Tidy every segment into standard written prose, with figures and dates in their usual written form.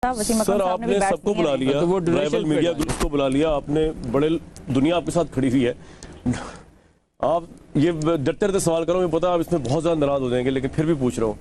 था। वसीम अकरम सर साहब ने भी आपने बैट्स सबको लिए बुला हैं। लिया, तो वो ट्राइबल मीडिया ग्रुप को बुला लिया आपने, बड़े दुनिया आपके साथ खड़ी हुई है। आप ये डरते रहते सवाल करो, मुझे पता है आप इसमें बहुत ज्यादा नाराज हो जाएंगे, लेकिन फिर भी पूछ रहा हूँ,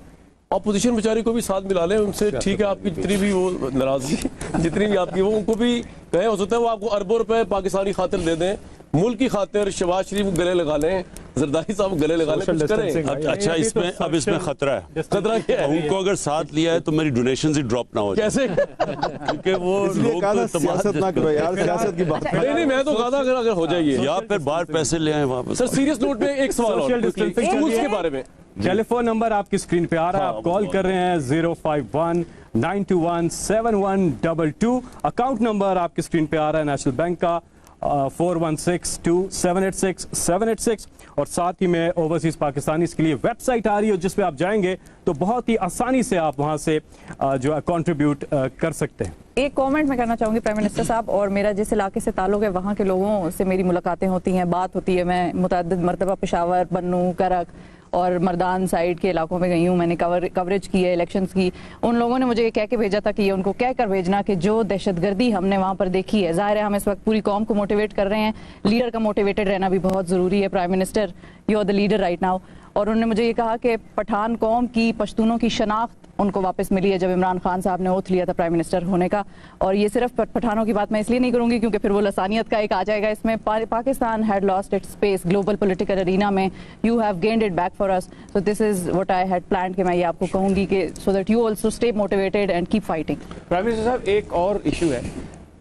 अपोजिशन बेचारी को भी साथ मिला लें उनसे, ठीक है आपकी जितनी भी वो नाराजगी जितनी भी आपकी, वो उनको भी कहें, हो सकता है वो आपको अरबों रुपए पाकिस्तानी खातिर दे दें, मुल्क की खातिर शहबाज शरीफ गले लगा लें, जरदारी साहब गले लगा लें, कुछ करें। अच्छा, इसमें अब इसमें खतरा है। खतरा क्या है? उनको अगर साथ लिया है तो मेरी डोनेशन ही ड्रॉप ना हो जाए, कैसे? क्योंकि वो लोग तो सियासत ना करो यार, सियासत की बात नहीं, मैं तो कहा था अगर हो जाइए या फिर बाहर पैसे ले आए वापस। सर। सीरियस नोट पे एक सवाल और स्कूल्स के बारे में। टेलीफोन नंबर आपकी स्क्रीन पे आ रहा है, आप कॉल कर रहे हैं 051-921-7122। अकाउंट नंबर आपकी स्क्रीन पे आ रहा है नेशनल बैंक का 4162-786-786, और साथ ही में ओवरसीज पाकिस्तानी के लिए वेबसाइट आ रही है जिस पे आप जाएंगे तो बहुत ही आसानी से आप वहां से जो है कंट्रीब्यूट कर सकते हैं। एक कमेंट मैं करना चाहूंगी प्राइम मिनिस्टर साहब, और मेरा जिस इलाके से ताल्लुक है वहाँ के लोगों से मेरी मुलाकातें होती हैं, बात होती है। मैं मुतअद्दिद मरतबा पेशावर, बन्नू, करक और मर्दान साइड के इलाकों में गई हूँ, मैंने कवरेज की है इलेक्शंस की। उन लोगों ने मुझे ये कह के भेजा था कि ये उनको कह कर भेजना कि जो दहशतगर्दी हमने वहाँ पर देखी है, जाहिर है हम इस वक्त पूरी कौम को मोटिवेट कर रहे हैं, लीडर का मोटिवेटेड रहना भी बहुत ज़रूरी है। Prime minister, you are the leader right now. और उन्होंने मुझे ये कहा कि पठान कौम की, पश्तूनों की शनाख्त उनको वापस मिली है जब इमरान खान साहब ने ओथ लिया था प्राइम मिनिस्टर होने का। और ये सिर्फ पठानों की बात मैं इसलिए नहीं करूंगी क्योंकि फिर वो लसानियत का एक आ जाएगा इसमें। Pakistan had lost its space global political arena में, you have gained it back for us, so this is what I had planned कि मैं ये आपको कहूंगी कि so that you also stay motivated and keep fighting. Prime minister साहब, एक और इशू है,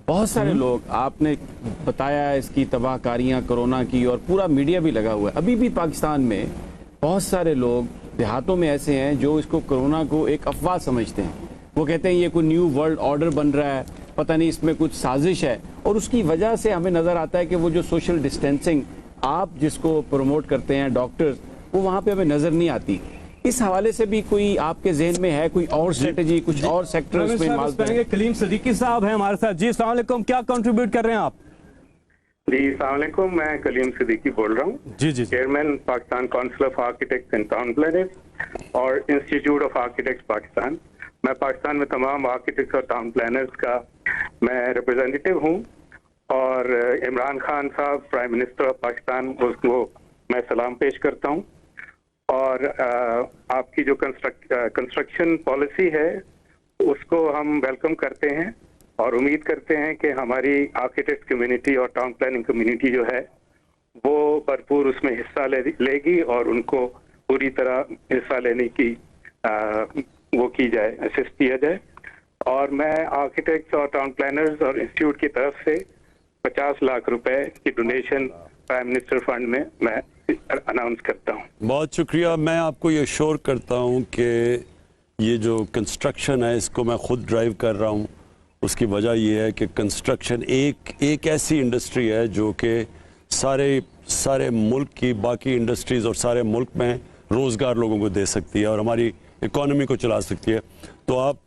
बहुत सारे लोग, आपने बताया इसकी तबाहकारियां कोरोना की, और पूरा मीडिया भी लगा हुआ है। अभी भी पाकिस्तान में बहुत सारे लोग देहातों में ऐसे हैं जो इसको कोरोना को एक अफवाह समझते हैं। वो कहते हैं ये कोई न्यू वर्ल्ड ऑर्डर बन रहा है, पता नहीं इसमें कुछ साजिश है, और उसकी वजह से हमें नजर आता है कि वो जो सोशल डिस्टेंसिंग आप जिसको प्रमोट करते हैं डॉक्टर्स, वो वहाँ पे हमें नजर नहीं आती। इस हवाले से भी कोई आपके जहन में है कोई और स्ट्रेटेजी, कुछ और सेक्टर्स में इन्वॉल्व हैं? कलीम सदीकी साहब हैं हमारे साथ। जी अस्सलाम वालेकुम, क्या कंट्रीब्यूट कर रहे हैं आप? जी अस्सलाम वालेकुम, मैं कलीम सिद्दीकी बोल रहा हूँ, जी जी, chairman Pakistan council of architects and town planners और इंस्टीट्यूट ऑफ आर्किटेक्ट्स पाकिस्तान। मैं पाकिस्तान में तमाम आर्किटेक्ट्स और टाउन प्लानर्स का मैं रिप्रेजेंटेटिव हूँ, और इमरान खान साहब प्राइम मिनिस्टर ऑफ पाकिस्तान, उसको मैं सलाम पेश करता हूँ। और आपकी जो कंस्ट्रक्शन पॉलिसी है उसको हम वेलकम करते हैं और उम्मीद करते हैं कि हमारी आर्किटेक्ट कम्युनिटी और टाउन प्लानिंग कम्युनिटी जो है वो भरपूर उसमें हिस्सा लेगी और उनको पूरी तरह हिस्सा लेने की वो की जाए, असिस्ट किया जाए। और मैं आर्किटेक्ट्स और टाउन प्लानर्स और इंस्टीट्यूट की तरफ से 50 लाख रुपए की डोनेशन प्राइम मिनिस्टर फंड में मैं अनाउंस करता हूँ। बहुत शुक्रिया। मैं आपको ये श्योर करता हूँ कि ये जो कंस्ट्रक्शन है इसको मैं खुद ड्राइव कर रहा हूँ। उसकी वजह यह है कि कंस्ट्रक्शन एक ऐसी इंडस्ट्री है जो कि सारे मुल्क की बाकी इंडस्ट्रीज़ और सारे मुल्क में रोज़गार लोगों को दे सकती है और हमारी इकॉनमी को चला सकती है। तो आप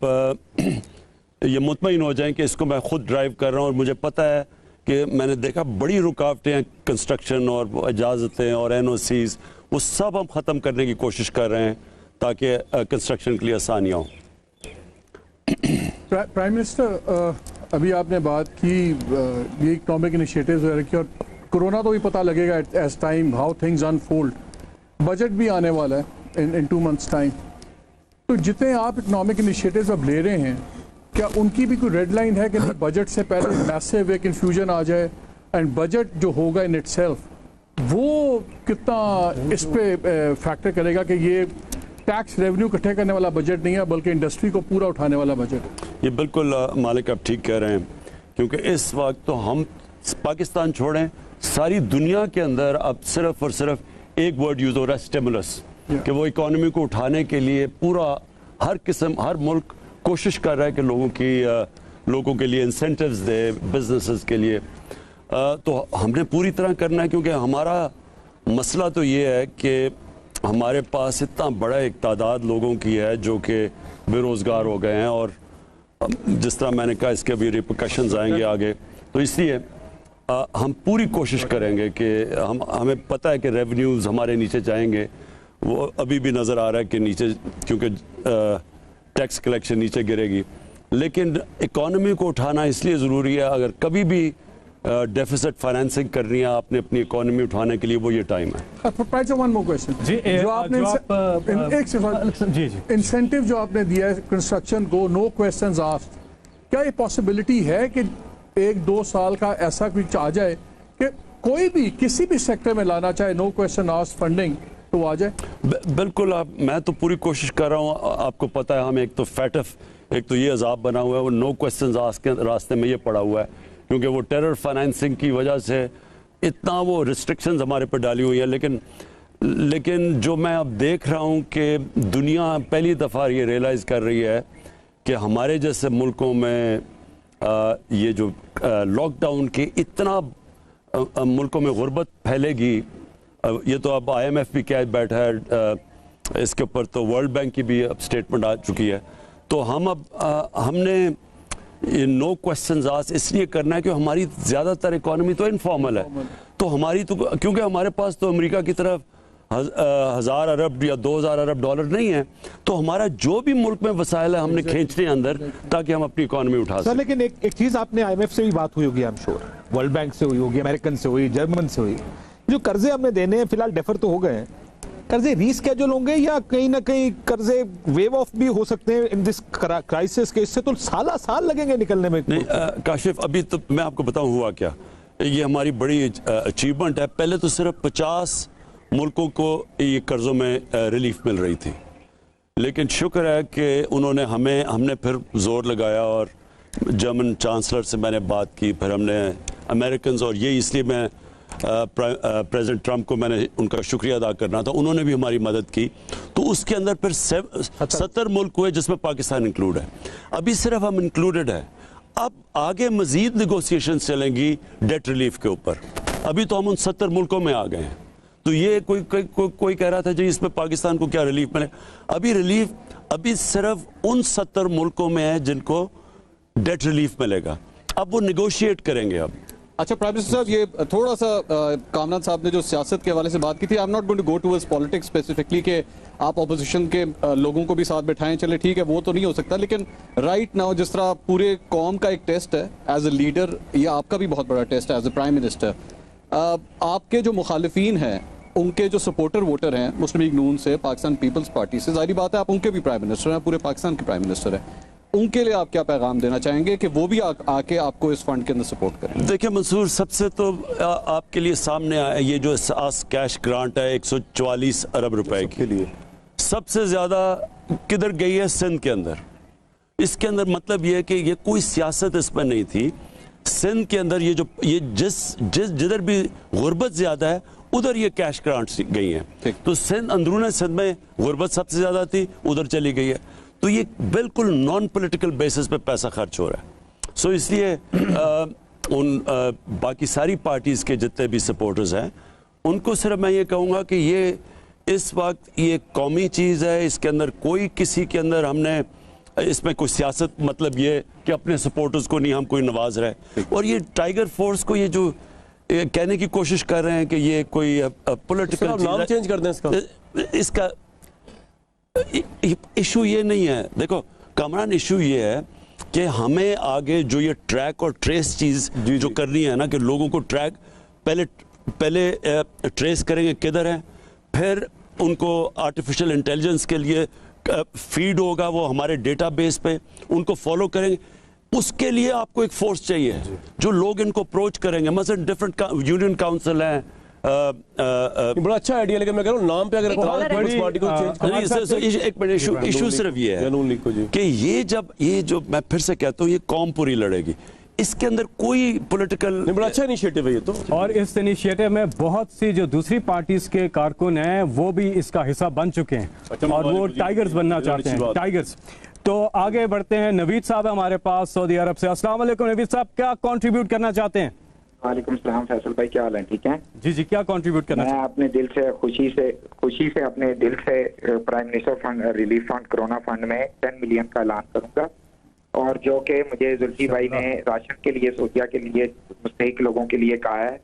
ये मुतमईन हो जाएं कि इसको मैं खुद ड्राइव कर रहा हूँ, और मुझे पता है कि मैंने देखा बड़ी रुकावटें हैं कंस्ट्रक्शन और इजाज़तें और NOCs, वो सब हम ख़त्म करने की कोशिश कर रहे हैं ताकि कंस्ट्रक्शन के लिए आसानियाँ हों। प्राइम मिनिस्टर, अभी आपने बात की ये इकोनॉमिक इनिशिएटिव्स वगैरह की, और कोरोना तो भी पता लगेगा as time how things unfold. Budget भी आने वाला है इन 2 months टाइम, तो जितने आप इकोनॉमिक इनिशिएटिव्स अब ले रहे हैं, क्या उनकी भी कोई रेड लाइन है कि बजट से पहले मैसिव एक इन्फ्यूजन आ जाए, एंड बजट जो होगा इन इटसेल्फ वो कितना इस पे फैक्टर करेगा कि ये टैक्स रेवेन्यू इकट्ठे करने वाला बजट नहीं है बल्कि इंडस्ट्री को पूरा उठाने वाला बजट? ये बिल्कुल मालिक आप ठीक कह रहे हैं, क्योंकि इस वक्त तो हम पाकिस्तान छोड़ें, सारी दुनिया के अंदर अब सिर्फ और सिर्फ एक वर्ड यूज हो रहा है, स्टिमुलस, कि वो इकोनॉमी को उठाने के लिए पूरा हर मुल्क कोशिश कर रहा है कि लोगों के लिए इंसेंटिव्स दे, बिजनेसेस के लिए। तो हमने पूरी तरह करना है, क्योंकि हमारा मसला तो ये है कि हमारे पास इतना बड़ा एक तादाद लोगों की है जो कि बेरोज़गार हो गए हैं, और जिस तरह मैंने कहा इसके भी रिपरकशंस आएंगे आगे। तो इसलिए हम पूरी कोशिश करेंगे कि हमें पता है कि रेवेन्यूज़ हमारे नीचे जाएंगे, वो अभी भी नज़र आ रहा है कि नीचे, क्योंकि टैक्स कलेक्शन नीचे गिरेगी, लेकिन इकोनॉमी को उठाना इसलिए ज़रूरी है, अगर कभी भी डेफिसिट फाइनेंसिंग कर रही है आपने अपनी इकोनॉमी उठाने के लिए, वो ये टाइम है। वन मोर क्वेश्चन जी, जो आपने जी इंसेंटिव जो आपने दिया है कंस्ट्रक्शन को, नो क्वेश्चंस आस्क्ड, क्या ये पॉसिबिलिटी है कि 1-2 साल का ऐसा कुछ आ जाए कि कोई भी किसी भी सेक्टर में लाना चाहे, नो क्वेश्चन आस्क्ड फंडिंग तो आ जाए? बिल्कुल, मैं तो पूरी कोशिश कर रहा हूँ। आपको पता है हम एक तो फैटफ, एक तो ये अजाब बना हुआ है, वो नो क्वेश्चंस आस्क्ड के रास्ते में ये पड़ा हुआ है, क्योंकि वो टेरर फाइनेंसिंग की वजह से इतना वो रिस्ट्रिक्शंस हमारे पर डाली हुई है। लेकिन जो मैं अब देख रहा हूँ कि दुनिया पहली दफ़ा ये रियलाइज़ कर रही है कि हमारे जैसे मुल्कों में ये जो लॉकडाउन के इतना मुल्कों में गुर्बत फैलेगी, ये तो अब IMF भी कह बैठा है, इसके ऊपर तो वर्ल्ड बैंक की भी अब स्टेटमेंट आ चुकी है। तो हमने ये नो क्वेश्चंस आस्क्ड इसलिए करना है कि हमारी ज़्यादातर इकोनॉमी तो इनफॉर्मल है, तो हमारी तो, क्योंकि हमारे पास तो अमेरिका की तरफ 1000 अरब या 2000 अरब डॉलर नहीं है, तो हमारा जो भी मुल्क में वसाइल है हमने खींचने अंदर ताकि हम अपनी इकोनॉमी उठा सकें। लेकिन एक चीज आपने IMF से भी बात हुई होगी, I am sure, world bank से हुई होगी, अमेरिकन से हुई, जर्मन से हुई। जो कर्जे हमें देने हैं फिलहाल डेफर तो हो गए हैं, कर्जे रीस्केड्यूल होंगे या कहीं ना कहीं कर्जे वेव ऑफ भी हो सकते हैं इन दिस क्राइसिस के, इससे तो साल लगेंगे निकलने में। नहीं काशिफ, अभी तो मैं आपको बताऊं हुआ क्या, ये हमारी बड़ी अचीवमेंट है। पहले तो सिर्फ 50 मुल्कों को ये कर्जों में रिलीफ मिल रही थी, लेकिन शुक्र है कि हमने फिर जोर लगाया और जर्मन चांसलर से मैंने बात की, फिर हमने अमेरिकन, और ये इसलिए मैं प्रेसिडेंट ट्रंप को मैंने उनका शुक्रिया अदा करना था, उन्होंने भी हमारी मदद की। तो उसके अंदर फिर 70 मुल्क हुए जिसमें पाकिस्तान इंक्लूड है। अभी सिर्फ हम इंक्लूडेड है, अब आगे मजीद नेगोशिएशन चलेंगी डेट रिलीफ के ऊपर। अभी तो हम उन 70 मुल्कों में आ गए हैं। तो ये कोई कह रहा था जी इसमें पाकिस्तान को क्या रिलीफ मिले, अभी रिलीफ अभी सिर्फ उन 70 मुल्कों में है जिनको डेट रिलीफ मिलेगा। अब वो नेगोशिएट करेंगे। अब अच्छा प्राइम मिनिस्टर साहब, ये थोड़ा सा कामरान साहब ने जो सियासत के हवाले से बात की थी, I am not going to go towards politics specifically कि आप ऑपोजिशन के लोगों को भी साथ बैठाएं, चले ठीक है वो तो नहीं हो सकता, लेकिन राइट नाउ जिस तरह पूरे कौम का एक टेस्ट है एज ए लीडर, या आपका भी बहुत बड़ा टेस्ट है एज ए प्राइम मिनिस्टर, आपके जो मुखालिफिन हैं, उनके जो सपोर्टर वोटर हैं मुस्लिम लीग नून से, पाकिस्तान पीपल्स पार्टी से, जाहिर बात है आप उनके भी प्राइम मिनिस्टर हैं, पूरे पाकिस्तान के प्राइम मिनिस्टर हैं, उनके लिए आप क्या पैगाम देना चाहेंगे कि वो भी आके आपको इस फंड के अंदर सपोर्ट करें? देखिए मंसूर, सबसे तो आपके लिए सामने आया ये जो कैश ग्रांट है 144 अरब रुपए के लिए, सबसे ज्यादा किधर गई है? सिंध के अंदर। इसके अंदर मतलब ये है कि ये कोई सियासत इसमें नहीं थी। सिंध के अंदर ये जिधर भी गुर्बत ज्यादा है उधर ये कैश ग्रांट्स गई हैं। तो सिंध, अंदरूनी सिंध में गुर्बत सबसे ज्यादा थी, उधर चली गई है। तो ये बिल्कुल नॉन पॉलिटिकल बेसिस पे पैसा खर्च हो रहा है। सो इसलिए बाकी सारी पार्टीज के जितने भी सपोर्टर्स हैं उनको सिर्फ मैं ये कहूँगा कि ये इस वक्त ये कौमी चीज़ है, इसके अंदर कोई किसी के अंदर हमने इसमें कोई सियासत, मतलब ये कि अपने सपोर्टर्स को नहीं हम कोई नवाज रहे। और ये टाइगर फोर्स को ये जो कहने की कोशिश कर रहे हैं कि ये कोई पॉलिटिकल नाम चेंज कर दें इसका इशू ये नहीं है। देखो कामरान, इशू ये है कि हमें आगे जो ये ट्रैक और ट्रेस चीज जो करनी है ना, कि लोगों को ट्रैक पहले ट्रेस करेंगे किधर है, फिर उनको आर्टिफिशियल इंटेलिजेंस के लिए फीड होगा वो हमारे डेटाबेस पे, उनको फॉलो करेंगे। उसके लिए आपको एक फोर्स चाहिए जो लोग इनको अप्रोच करेंगे। मसलन डिफरेंट यूनियन काउंसिल है, बड़ा अच्छा आइडिया, लेकिन मैं कह रहा हूँ नाम पे अगर पार्टी को चेंज एक मिनट, इशू सिर्फ ये है कि ये जो मैं फिर से कहता हूँ ये कौम पूरी लड़ेगी, इसके अंदर कोई पॉलिटिकल, बड़ा अच्छा इनिशिएटिव है ये तो। और इस इनिशिएटिव में बहुत सी जो दूसरी पार्टीज के कारकुन हैं वो भी इसका हिस्सा बन चुके हैं और वो टाइगर्स बनना चाहते हैं, टाइगर्स। तो आगे बढ़ते हैं, नवीद साहब हमारे पास सऊदी अरब से। अस्सलाम वालेकुम नवीद साहब, क्या कंट्रीब्यूट करना चाहते हैं? वालेकुम सलाम फैसल भाई, क्या हाल है? ठीक है जी जी, क्या कंट्रीब्यूट करना? मैं अपने दिल से खुशी से अपने दिल से prime minister fund, relief fund, corona fund में 10 मिलियन का ऐलान करूंगा, और जो कि मुझे जुल्फी भाई ने राशन के लिए, सोतिया के लिए, मुस्तहिक लोगों के लिए कहा है,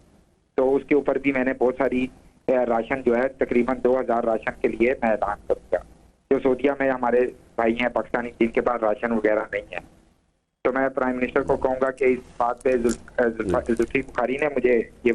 तो उसके ऊपर भी मैंने बहुत सारी राशन जो है तकरीबन 2000 राशन के लिए मैं ऐलान करूंगा। जो सोतिया में हमारे भाई हैं पाकिस्तानी जिनके पास राशन वगैरह नहीं है, तो मैं प्राइम मिनिस्टर को कहूंगा कि इस बात पे जुल्फी बुखारी ने मुझे ये